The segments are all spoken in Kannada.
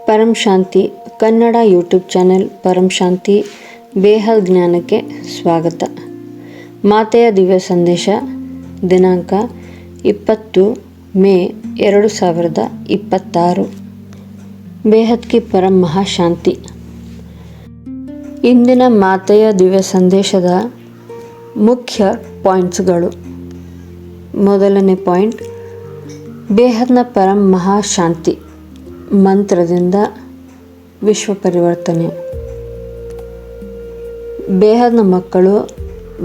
ಪರಂ ಶಾಂತಿ ಕನ್ನಡ ಯೂಟ್ಯೂಬ್ ಚಾನೆಲ್ ಪರಂ ಶಾಂತಿ ಬೇಹದ್ ಜ್ಞಾನಕ್ಕೆ ಸ್ವಾಗತ. ಮಾತೆಯ ದಿವ್ಯ ಸಂದೇಶ ದಿನಾಂಕ 20 ಮೇ 2026. ಬೇಹದ್ ಕಿ ಪರಂ ಮಹಾಶಾಂತಿ. ಇಂದಿನ ಮಾತೆಯ ದಿವ್ಯ ಸಂದೇಶದ ಮುಖ್ಯ ಪಾಯಿಂಟ್ಸ್ಗಳು. ಮೊದಲನೇ ಪಾಯಿಂಟ್, ಬೇಹದ್ನ ಪರಂ ಮಹಾಶಾಂತಿ ಮಂತ್ರದಿಂದ ವಿಶ್ವ ಪರಿವರ್ತನೆ. ಬೇಹದ್ನ ಮಕ್ಕಳು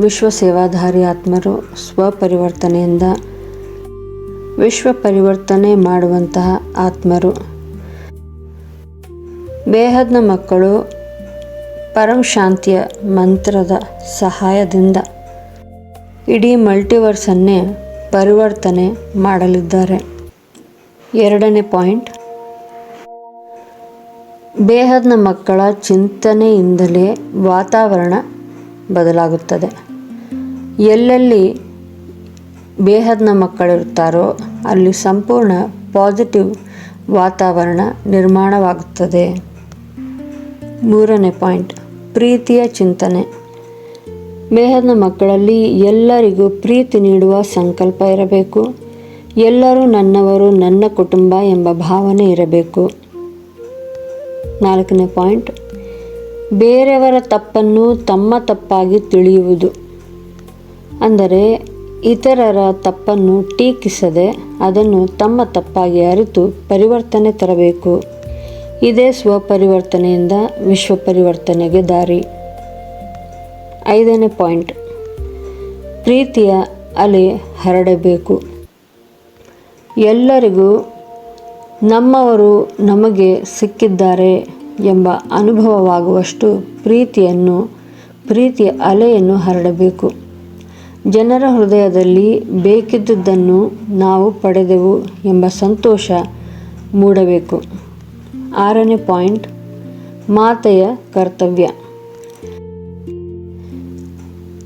ವಿಶ್ವ ಸೇವಾಧಾರಿ ಆತ್ಮರು ಸ್ವಪರಿವರ್ತನೆಯಿಂದ ವಿಶ್ವ ಪರಿವರ್ತನೆ ಮಾಡುವಂತಹ ಆತ್ಮರು. ಬೇಹದ್ನ ಮಕ್ಕಳು ಪರಂ ಶಾಂತಿಯ ಮಂತ್ರದ ಸಹಾಯದಿಂದ ಇಡೀ ಮಲ್ಟಿವರ್ಸನ್ನೇ ಪರಿವರ್ತನೆ ಮಾಡಲಿದ್ದಾರೆ. ಎರಡನೇ ಪಾಯಿಂಟ್, ಬೇಹದ್ನ ಮಕ್ಕಳ ಚಿಂತನೆಯಿಂದಲೇ ವಾತಾವರಣ ಬದಲಾಗುತ್ತದೆ. ಎಲ್ಲೆಲ್ಲಿ ಬೇಹದ್ನ ಮಕ್ಕಳಿರುತ್ತಾರೋ ಅಲ್ಲಿ ಸಂಪೂರ್ಣ ಪಾಸಿಟಿವ್ ವಾತಾವರಣ ನಿರ್ಮಾಣವಾಗುತ್ತದೆ. ಮೂರನೇ ಪಾಯಿಂಟ್, ಪ್ರೀತಿಯ ಚಿಂತನೆ. ಬೇಹದ್ನ ಮಕ್ಕಳಲ್ಲಿ ಎಲ್ಲರಿಗೂ ಪ್ರೀತಿ ನೀಡುವ ಸಂಕಲ್ಪ ಇರಬೇಕು. ಎಲ್ಲರೂ ನನ್ನವರು, ನನ್ನ ಕುಟುಂಬ ಎಂಬ ಭಾವನೆ ಇರಬೇಕು. ನಾಲ್ಕನೇ ಪಾಯಿಂಟ್, ಬೇರೆಯವರ ತಪ್ಪನ್ನು ತಮ್ಮ ತಪ್ಪಾಗಿ ತಿಳಿಯುವುದು. ಅಂದರೆ ಇತರರ ತಪ್ಪನ್ನು ಟೀಕಿಸದೆ ಅದನ್ನು ತಮ್ಮ ತಪ್ಪಾಗಿ ಅರಿತು ಪರಿವರ್ತನೆ ತರಬೇಕು. ಇದೇ ಸ್ವಪರಿವರ್ತನೆಯಿಂದ ವಿಶ್ವ ಪರಿವರ್ತನೆಗೆ ದಾರಿ. ಐದನೇ ಪಾಯಿಂಟ್, ಪ್ರೀತಿಯ ಅಲೆ ಹರಡಬೇಕು. ಎಲ್ಲರಿಗೂ ನಮ್ಮವರು ನಮಗೆ ಸಿಕ್ಕಿದ್ದಾರೆ ಎಂಬ ಅನುಭವವಾಗುವಷ್ಟು ಪ್ರೀತಿಯ ಅಲೆಯನ್ನು ಹರಡಬೇಕು. ಜನರ ಹೃದಯದಲ್ಲಿ ಬೇಕಿದ್ದುದನ್ನು ನಾವು ಪಡೆದೆವು ಎಂಬ ಸಂತೋಷ ಮೂಡಬೇಕು. ಆರನೇ ಪಾಯಿಂಟ್, ಮಾತೆಯ ಕರ್ತವ್ಯ.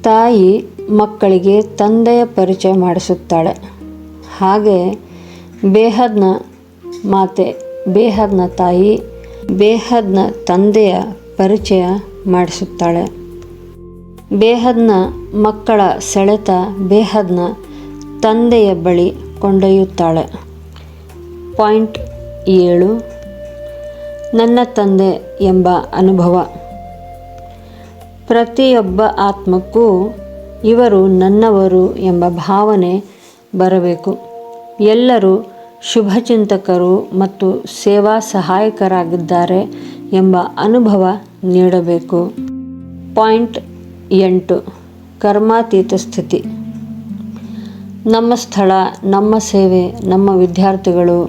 ತಾಯಿ ಮಕ್ಕಳಿಗೆ ತಂದೆಯ ಪರಿಚಯ ಮಾಡಿಸುತ್ತಾಳೆ. ಹಾಗೆ ಬೇಹದ್ನ ಮಾತೆ, ಬೇಹದ್ನ ತಾಯಿ ಬೇಹದ್ನ ತಂದೆಯ ಪರಿಚಯ ಮಾಡಿಸುತ್ತಾಳೆ. ಬೇಹದ್ನ ಮಕ್ಕಳ ಸೆಳೆತ ಬೇಹದ್ನ ತಂದೆಯ ಬಳಿ ಕೊಂಡೊಯ್ಯುತ್ತಾಳೆ. ಪಾಯಿಂಟ್ 7, ನನ್ನ ತಂದೆ ಎಂಬ ಅನುಭವ. ಪ್ರತಿಯೊಬ್ಬ ಆತ್ಮಕ್ಕೂ ಇವರು ನನ್ನವರು ಎಂಬ ಭಾವನೆ ಬರಬೇಕು. ಎಲ್ಲರೂ ಶುಭಚಿಂತಕರು ಮತ್ತು ಸೇವಾ ಸಹಾಯಕರಾಗಿದ್ದಾರೆ ಎಂಬ ಅನುಭವ ನೀಡಬೇಕು. ಪಾಯಿಂಟ್ 8, ಕರ್ಮಾತೀತ ಸ್ಥಿತಿ. ನಮ್ಮ ಸ್ಥಳ, ನಮ್ಮ ಸೇವೆ, ನಮ್ಮ ವಿದ್ಯಾರ್ಥಿಗಳು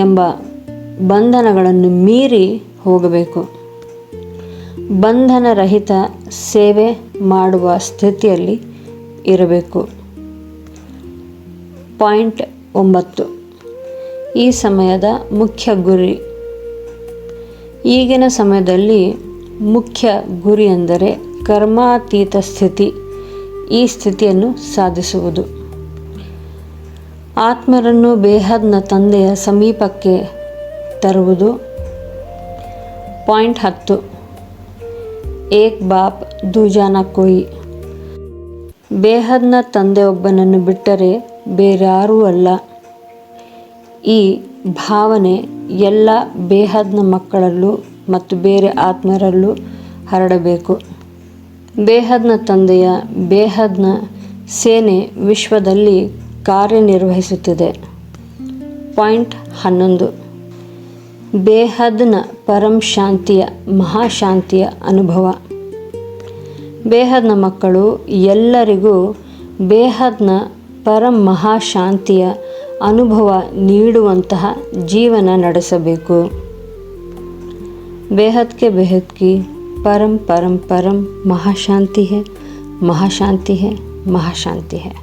ಎಂಬ ಬಂಧನಗಳನ್ನು ಮೀರಿ ಹೋಗಬೇಕು. ಬಂಧನರಹಿತ ಸೇವೆ ಮಾಡುವ ಸ್ಥಿತಿಯಲ್ಲಿ ಇರಬೇಕು. ಪಾಯಿಂಟ್ 9, ಈ ಸಮಯದ ಮುಖ್ಯ ಗುರಿ. ಈಗಿನ ಸಮಯದಲ್ಲಿ ಮುಖ್ಯ ಗುರಿ ಎಂದರೆ ಕರ್ಮಾತೀತ ಸ್ಥಿತಿ. ಈ ಸ್ಥಿತಿಯನ್ನು ಸಾಧಿಸುವುದು, ಆತ್ಮರನ್ನು ಬೇಹದ್ನ ತಂದೆಯ ಸಮೀಪಕ್ಕೆ ತರುವುದು. ಪಾಯಿಂಟ್ 10, ಏಕ್ ಬಾಪ್ ದೂಜಾನ ಕೋಯಿ. ಬೇಹದ್ನ ತಂದೆಯೊಬ್ಬನನ್ನು ಬಿಟ್ಟರೆ ಬೇರ್ಯಾರೂ ಅಲ್ಲ. ಈ ಭಾವನೆ ಎಲ್ಲ ಬೇಹದ್ನ ಮಕ್ಕಳಲ್ಲೂ ಮತ್ತು ಬೇರೆ ಆತ್ಮರಲ್ಲೂ ಹರಡಬೇಕು. ಬೇಹದ್ನ ತಂದೆಯ ಬೇಹದ್ನ ಸೇನೆ ವಿಶ್ವದಲ್ಲಿ ಕಾರ್ಯನಿರ್ವಹಿಸುತ್ತಿದೆ. ಪಾಯಿಂಟ್ 11, ಬೇಹದ್ನ ಪರಂ ಶಾಂತಿಯ ಮಹಾಶಾಂತಿಯ ಅನುಭವ. ಬೇಹದ್ನ ಮಕ್ಕಳು ಎಲ್ಲರಿಗೂ ಬೇಹದ್ನ ಪರಂ ಮಹಾಶಾಂತಿಯ ಅನುಭವ ನೀಡುವಂತಹ ಜೀವನ ನಡೆಸಬೇಕು. ಬೇಹದ್ ಕೆ ಬೇಹದ್ ಕಿ ಪರಂ ಪರಂ ಪರಂ ಮಹಾಶಾಂತಿ ಹೈ, ಮಹಾಶಾಂತಿ ಹೈ, ಮಹಾಶಾಂತಿ ಹೈ.